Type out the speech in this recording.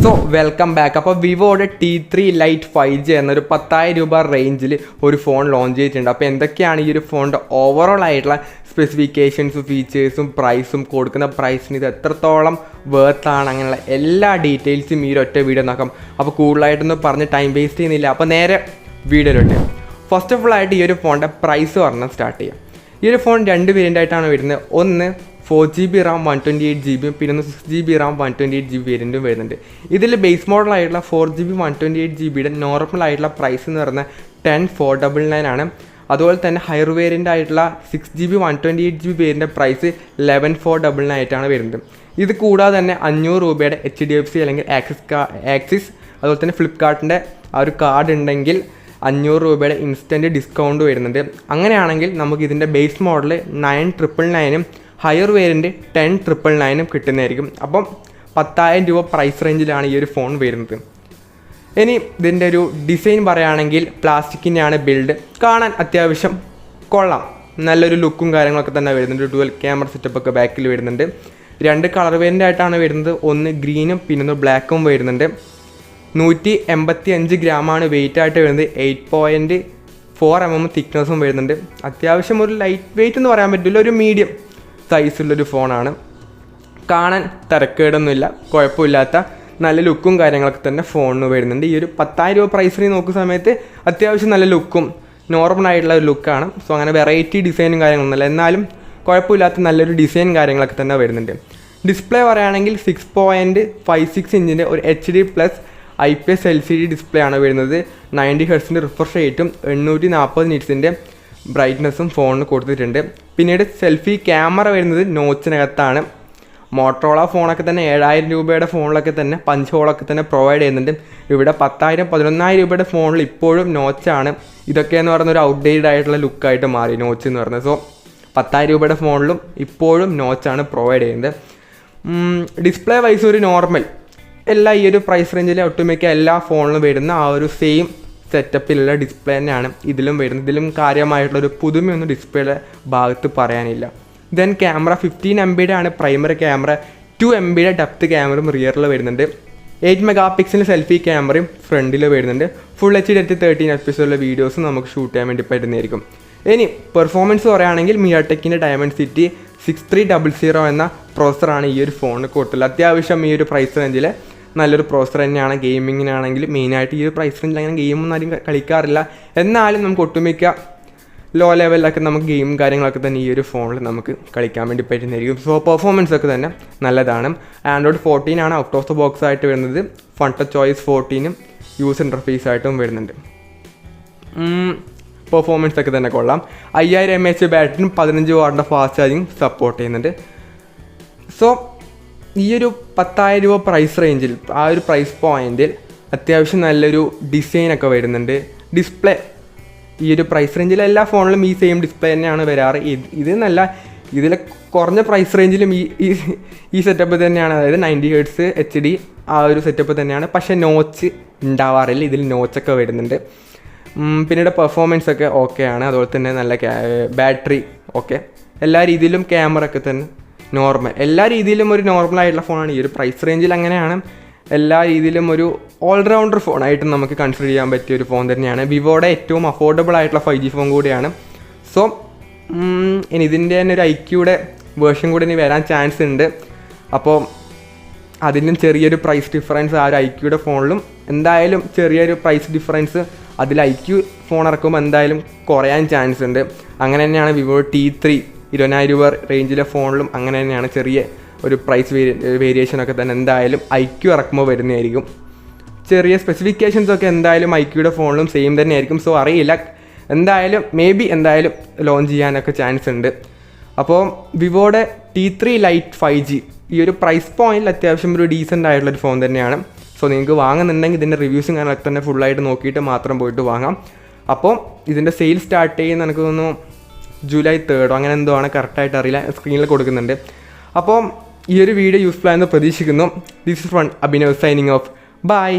So welcome back. അപ്പോൾ വിവോയുടെ T3 Lite 5G എന്നൊരു 10,000 രൂപ റേഞ്ചിൽ ഒരു ഫോൺ ലോഞ്ച് ചെയ്തിട്ടുണ്ട്. അപ്പോൾ എന്തൊക്കെയാണ് ഈ ഒരു ഫോണിൻ്റെ ഓവറോൾ ആയിട്ടുള്ള സ്പെസിഫിക്കേഷൻസും ഫീച്ചേഴ്സും പ്രൈസും കൊടുക്കുന്ന പ്രൈസിന് ഇത് എത്രത്തോളം വേർത്താണ്, അങ്ങനെയുള്ള എല്ലാ ഡീറ്റെയിൽസും ഈ ഒറ്റ വീഡിയോ നോക്കാം. അപ്പോൾ കൂടുതലായിട്ടൊന്നും പറഞ്ഞ് ടൈം വേസ്റ്റ് ചെയ്യുന്നില്ല. അപ്പോൾ നേരെ വീഡിയോയിലോട്ട്. ഫസ്റ്റ് ഓഫ് ഓൾ ആയിട്ട് ഈ ഒരു ഫോണിൻ്റെ പ്രൈസ് പറഞ്ഞാൽ സ്റ്റാർട്ട് ചെയ്യാം. ഈ ഒരു ഫോൺ രണ്ട് വേരിയൻ്റ് ആയിട്ടാണ് വരുന്നത്. ഒന്ന് 4GB RAM 128GB പിന്നെ 6GB RAM 128GB വേരിയൻറ്റും വരുന്നുണ്ട്. ഇതിൽ ബേസ് മോഡലായിട്ടുള്ള 4GB 128GBയുടെ നോർമൽ ആയിട്ടുള്ള പ്രൈസ് എന്ന് പറയുന്നത് 10,499 ആണ്. അതുപോലെ തന്നെ ഹയർ വേരിയൻ്റ് ആയിട്ടുള്ള 6GB 128GB വേരിയൻ്റെ പ്രൈസ് 11,499 ആയിട്ടാണ് വരുന്നത്. ഇത് കൂടാതെ തന്നെ 500 രൂപയുടെ HDFC അല്ലെങ്കിൽ ആക്സിസ് അതുപോലെ തന്നെ ഫ്ലിപ്കാർട്ടിൻ്റെ ആ ഒരു കാർഡ് ഉണ്ടെങ്കിൽ 500 രൂപയുടെ ഇൻസ്റ്റൻറ്റ് ഡിസ്കൗണ്ട് വരുന്നുണ്ട്. അങ്ങനെയാണെങ്കിൽ നമുക്ക് ഇതിൻ്റെ ബേസ് മോഡൽ 9,999 ഹയർ വേരിയൻറ്റ് 10,999 കിട്ടുന്നതായിരിക്കും. അപ്പം 10,000 രൂപ പ്രൈസ് റേഞ്ചിലാണ് ഈ ഒരു ഫോൺ വരുന്നത്. ഇനി ഇതിൻ്റെ ഒരു ഡിസൈൻ പറയുകയാണെങ്കിൽ പ്ലാസ്റ്റിക്കിൻ്റെയാണ് ബിൽഡ്. കാണാൻ അത്യാവശ്യം കൊള്ളാം, നല്ലൊരു ലുക്കും കാര്യങ്ങളൊക്കെ തന്നെ വരുന്നുണ്ട്. ഡുവൽ ക്യാമറ സെറ്റപ്പൊക്കെ ബാക്കിൽ വരുന്നുണ്ട്. രണ്ട് കളർ വേരിയൻ്റ് ആയിട്ടാണ് വരുന്നത്. ഒന്ന് ഗ്രീനും പിന്നെ ബ്ലാക്കും വരുന്നുണ്ട്. 185 ഗ്രാമാണ് വെയിറ്റ് ആയിട്ട് വരുന്നത്. 8.4 mm തിക്നെസ്സും വരുന്നുണ്ട്. അത്യാവശ്യം ഒരു ലൈറ്റ് വെയിറ്റ് എന്ന് പറയാൻ പറ്റില്ല, ഒരു മീഡിയം സൈസുള്ളൊരു ഫോണാണ്. കാണാൻ തിരക്കേടൊന്നുമില്ല, കുഴപ്പമില്ലാത്ത നല്ല ലുക്കും കാര്യങ്ങളൊക്കെ തന്നെ ഫോണിന് വരുന്നുണ്ട്. ഈ ഒരു 10,000 രൂപ പ്രൈസിന് നോക്കുന്ന സമയത്ത് അത്യാവശ്യം നല്ല ലുക്കും നോർമലായിട്ടുള്ള ഒരു ലുക്കാണ്. സോ അങ്ങനെ വെറൈറ്റി ഡിസൈനും കാര്യങ്ങളൊന്നുമില്ല, എന്നാലും കുഴപ്പമില്ലാത്ത നല്ലൊരു ഡിസൈൻ കാര്യങ്ങളൊക്കെ തന്നെ വരുന്നുണ്ട്. ഡിസ്പ്ലേ പറയുകയാണെങ്കിൽ 6.56 ഇഞ്ചിൻ്റെ ഒരു HD+ IPS LCD ഡിസ്പ്ലേ ആണ് വരുന്നത്. 90 Hz റിഫ്രഷ് റേറ്റും 840 നിറ്റ്സിൻ്റെ ബ്രൈറ്റ്നസ്സും ഫോണിന് കൊടുത്തിട്ടുണ്ട്. പിന്നീട് സെൽഫി ക്യാമറ വരുന്നത് നോച്ചിനകത്താണ്. മോട്ടറോള ഫോണൊക്കെ തന്നെ 7,000 രൂപയുടെ ഫോണിലൊക്കെ തന്നെ പഞ്ച് ഹോളൊക്കെ തന്നെ പ്രൊവൈഡ് ചെയ്യുന്നുണ്ട്. ഇവിടെ 10,000 11,000 രൂപയുടെ ഫോണിൽ ഇപ്പോഴും നോച്ചാണ്. ഇതൊക്കെ എന്ന് പറയുന്ന ഒരു ഔട്ട്ഡേറ്റഡ് ആയിട്ടുള്ള ലുക്കായിട്ട് മാറി നോച്ച് എന്ന് പറയുന്നത്. സോ 10,000 രൂപയുടെ ഫോണിലും ഇപ്പോഴും നോച്ചാണ് പ്രൊവൈഡ് ചെയ്യുന്നത്. ഡിസ്പ്ലേ വൈസ് ഒരു നോർമൽ എല്ലാ ഈ ഒരു പ്രൈസ് റേഞ്ചിലെ ഒട്ടുമിക്ക എല്ലാ ഫോണിലും വരുന്ന ആ ഒരു സെയിം സെറ്റപ്പിലുള്ള ഡിസ്പ്ലേ തന്നെയാണ് ഇതിലും വരുന്നത്. ഇതിലും കാര്യമായിട്ടുള്ളൊരു പുതുമയൊന്നും ഡിസ്പ്ലേയുടെ ഭാഗത്ത് പറയാനില്ല. ദെൻ ക്യാമറ 15 MB ആണ് പ്രൈമറി ക്യാമറ. 2 MB ഡെപ്ത് ക്യാമറയും റിയറിൽ വരുന്നുണ്ട്. 8 MP സെൽഫി ക്യാമറയും ഫ്രണ്ടിൽ വരുന്നുണ്ട്. ഫുൾ HD 13fps ഉള്ള വീഡിയോസും നമുക്ക് ഷൂട്ട് ചെയ്യാൻ വേണ്ടി പറ്റുന്നതായിരിക്കും. ഇനി പെർഫോമൻസ് പറയുകയാണെങ്കിൽ മിയാടെക്കിൻ്റെ ഡയമൻസിറ്റി 6300 എന്ന പ്രോസറാണ് ഈ ഒരു ഫോണിന് കൊടുത്തുള്ളത്. അത്യാവശ്യം ഈ ഒരു പ്രൈസ് റേഞ്ചിൽ നല്ലൊരു പ്രോസർ തന്നെയാണ്. ഗെയിമിങ്ങിനാണെങ്കിൽ മെയിനായിട്ട് ഈ ഒരു പ്രൈസ് റേഞ്ചിൽ അങ്ങനെ ഗെയിമൊന്നും ആരും കളിക്കാറില്ല, എന്നാലും നമുക്ക് ഒട്ടുമിക്ക ലോ ലെവലിലൊക്കെ നമുക്ക് ഗെയിം കാര്യങ്ങളൊക്കെ തന്നെ ഈ ഒരു ഫോണിൽ നമുക്ക് കളിക്കാൻ വേണ്ടി പറ്റുന്നതായിരിക്കും. സോ പെർഫോമൻസ് ഒക്കെ തന്നെ നല്ലതാണ്. Android 14 ആണ് ഔട്ട് ഓഫ് ദ ബോക്സ് ആയിട്ട് വരുന്നത്. Fun touch OS 14 user interface ആയിട്ടും വരുന്നുണ്ട്. പെർഫോമൻസ് ഒക്കെ തന്നെ കൊള്ളാം. 5000 mAh ബാറ്ററിയും 15 വാട്ടിൻ്റെ ഫാസ്റ്റ് ചാർജിങ് സപ്പോർട്ട് ചെയ്യുന്നുണ്ട്. സോ ഈ ഒരു 10,000 രൂപ പ്രൈസ് റേഞ്ചിൽ ആ ഒരു പ്രൈസ് പോയിൻറ്റിൽ അത്യാവശ്യം നല്ലൊരു ഡിസൈനൊക്കെ വരുന്നുണ്ട്. ഡിസ്പ്ലേ ഈ ഒരു പ്രൈസ് റേഞ്ചിൽ എല്ലാ ഫോണിലും ഈ സെയിം ഡിസ്പ്ലേ തന്നെയാണ് വരാറ്. ഇത് നല്ല ഇതിലെ കുറഞ്ഞ പ്രൈസ് റേഞ്ചിലും ഈ സെറ്റപ്പ് തന്നെയാണ്, അതായത് 90 Hz HD ആ ഒരു സെറ്റപ്പ് തന്നെയാണ്. പക്ഷേ നോച്ച് ഉണ്ടാവാറില്ല, ഇതിൽ നോച്ചൊക്കെ വരുന്നുണ്ട്. പിന്നീട് പെർഫോമൻസ് ഒക്കെ ഓക്കെയാണ്. അതുപോലെ തന്നെ നല്ല ബാറ്ററി ഓക്കെ, എല്ലാ രീതിയിലും ക്യാമറ ഒക്കെ തന്നെ നോർമൽ, എല്ലാ രീതിയിലും ഒരു നോർമൽ ആയിട്ടുള്ള ഫോണാണ്. ഈ ഒരു പ്രൈസ് റേഞ്ചിൽ അങ്ങനെയാണ്. എല്ലാ രീതിയിലും ഒരു ഓൾറൗണ്ടർ ഫോണായിട്ട് നമുക്ക് കൺസിഡർ ചെയ്യാൻ പറ്റിയ ഒരു ഫോൺ തന്നെയാണ്. വിവോയുടെ ഏറ്റവും അഫോർഡബിൾ ആയിട്ടുള്ള 5G ഫോൺ കൂടിയാണ്. സോ ഇനി ഇതിൻ്റെ തന്നെ ഒരു IQയുടെ വേർഷൻ കൂടി ഇനി വരാൻ ചാൻസ് ഉണ്ട്. അപ്പോൾ അതിലും ചെറിയൊരു പ്രൈസ് ഡിഫറൻസ് ആ ഒരു IQയുടെ ഫോണിലും എന്തായാലും ചെറിയൊരു പ്രൈസ് ഡിഫറൻസ് അതിൽ IQ ഫോൺ ഇറക്കുമ്പോൾ എന്തായാലും കുറയാൻ ചാൻസ് ഉണ്ട്. അങ്ങനെ തന്നെയാണ് വിവോ T3 20,000 രൂപ റേഞ്ചിലെ ഫോണിലും അങ്ങനെ തന്നെയാണ് ചെറിയ ഒരു പ്രൈസ് വേരിയേഷനൊക്കെ തന്നെ എന്തായാലും IQ ഇറക്കുമ്പോൾ വരുന്നതായിരിക്കും. ചെറിയ സ്പെസിഫിക്കേഷൻസൊക്കെ എന്തായാലും IQയുടെ ഫോണിലും സെയിം തന്നെയായിരിക്കും. സോ അറിയില്ല, എന്തായാലും എന്തായാലും ലോഞ്ച് ചെയ്യാനൊക്കെ ചാൻസ് ഉണ്ട്. അപ്പോൾ വിവോയുടെ T3 Lite 5G ഈ ഒരു പ്രൈസ് പോയിന്റിൽ അത്യാവശ്യം ഒരു ഡീസൻ്റ് ആയിട്ടുള്ളൊരു ഫോൺ തന്നെയാണ്. സോ നിങ്ങൾക്ക് വാങ്ങുന്നുണ്ടെങ്കിൽ ഇതിൻ്റെ റിവ്യൂസും കാര്യങ്ങളൊക്കെ തന്നെ ഫുള്ളായിട്ട് നോക്കിയിട്ട് മാത്രം പോയിട്ട് വാങ്ങാം. അപ്പോൾ ഇതിൻ്റെ സെയിൽ സ്റ്റാർട്ട് ചെയ്യുന്ന എനിക്ക് തോന്നുന്നു July 3rd അങ്ങനെ എന്തോ ആണ്, കറക്റ്റായിട്ട് അറിയില്ല, സ്ക്രീനിൽ കൊടുക്കുന്നുണ്ട്. അപ്പോൾ ഈ ഒരു വീഡിയോ യൂസ്ഫുൾ ആയെന്ന് പ്രതീക്ഷിക്കുന്നു. This is from Abhinav signing off. By.